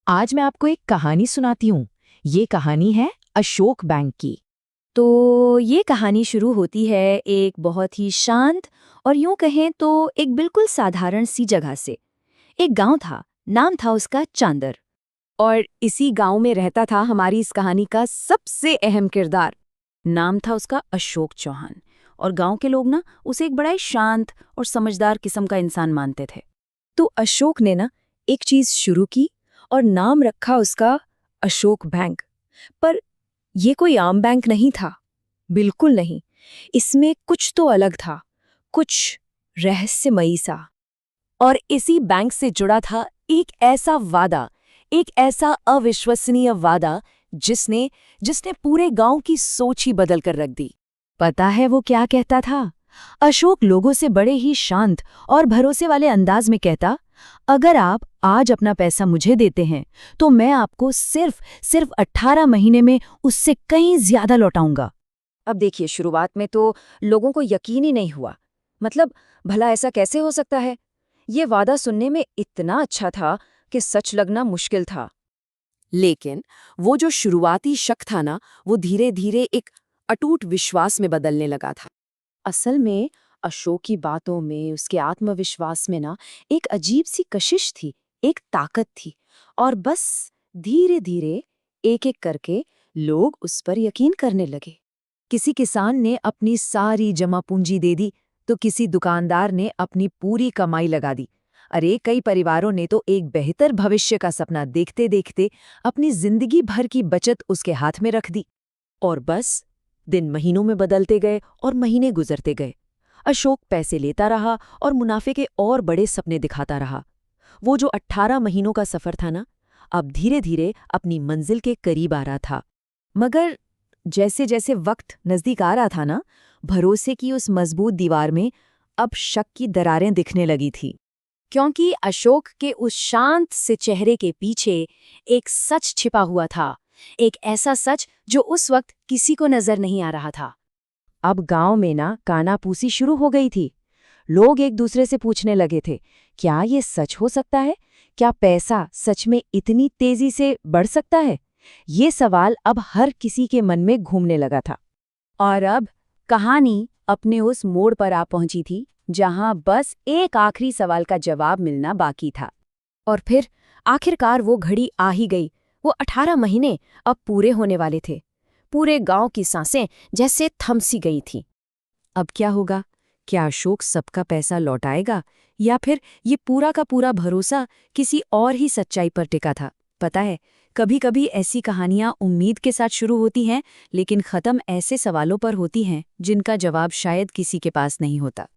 आज मैं आपको एक कहानी सुनाती हूँ। ये कहानी है अशोक बैंक की। तो ये कहानी शुरू होती है एक बहुत ही शांत और यूं कहें तो एक बिल्कुल साधारण सी जगह से। एक गांव था, नाम था उसका चांदर। और इसी गांव में रहता था हमारी इस कहानी का सबसे अहम किरदार। नाम था उसका अशोक चौहान। और गांव के लोग ना उसे एक बड़ा ही शांत और समझदार किस्म का इंसान मानते थे। तो अशोक ने ना एक चीज शुरू की और नाम रखा उसका अशोक बैंक। पर ये कोई आम बैंक नहीं था, बिल्कुल नहीं। इसमें कुछ तो अलग था, कुछ रहस्यमयी सा। और इसी बैंक से जुड़ा था एक ऐसा वादा, एक ऐसा अविश्वसनीय वादा जिसने जिसने पूरे गांव की सोच ही बदल कर रख दी। पता है वो क्या कहता था? अशोक लोगों से बड़े ही शांत और भरोसे वाले अंदाज में कहता, अगर आप आज अपना पैसा मुझे देते हैं तो मैं आपको सिर्फ 18 महीने में उससे कहीं ज्यादा लौटाऊंगा। अब देखिए, शुरुआत में तो लोगों को यकीन ही नहीं हुआ। मतलब, भला ऐसा कैसे हो सकता है? ये वादा सुनने में इतना अच्छा था कि सच लगना मुश्किल था। लेकिन वो जो शुरुआती शक था ना, वो धीरे धीरे एक अटूट विश्वास में बदलने लगा था। असल में अशोक की बातों में, उसके आत्मविश्वास में ना एक अजीब सी कशिश थी, एक ताकत थी। और बस धीरे धीरे एक एक करके लोग उस पर यकीन करने लगे। किसी किसान ने अपनी सारी जमा पूंजी दे दी, तो किसी दुकानदार ने अपनी पूरी कमाई लगा दी। अरे कई परिवारों ने तो एक बेहतर भविष्य का सपना देखते देखते अपनी जिंदगी भर की बचत उसके हाथ में रख दी। और बस दिन महीनों में बदलते गए और महीने गुजरते गए। अशोक पैसे लेता रहा और मुनाफे के और बड़े सपने दिखाता रहा। वो जो 18 महीनों का सफर था ना, अब धीरे धीरे अपनी मंजिल के करीब आ रहा था। मगर जैसे जैसे वक्त नजदीक आ रहा था ना, भरोसे की उस मजबूत दीवार में अब शक की दरारें दिखने लगी थी। क्योंकि अशोक के उस शांत से चेहरे के पीछे एक सच छिपा हुआ था, एक ऐसा सच जो उस वक्त किसी को नजर नहीं आ रहा था। अब गांव में ना कानापूसी शुरू हो गई थी। लोग एक दूसरे से पूछने लगे थे, क्या ये सच हो सकता है? क्या पैसा सच में इतनी तेजी से बढ़ सकता है? ये सवाल अब हर किसी के मन में घूमने लगा था। और अब कहानी अपने उस मोड़ पर आ पहुंची थी जहां बस एक आखिरी सवाल का जवाब मिलना बाकी था। और फिर आखिरकार वो घड़ी आ ही गई। वो 18 महीने अब पूरे होने वाले थे। पूरे गांव की सांसें जैसे थम सी गई थीं। अब क्या होगा? क्या अशोक सबका पैसा लौटाएगा, या फिर ये पूरा का पूरा भरोसा किसी और ही सच्चाई पर टिका था? पता है, कभी कभी ऐसी कहानियां उम्मीद के साथ शुरू होती हैं, लेकिन खत्म ऐसे सवालों पर होती हैं जिनका जवाब शायद किसी के पास नहीं होता।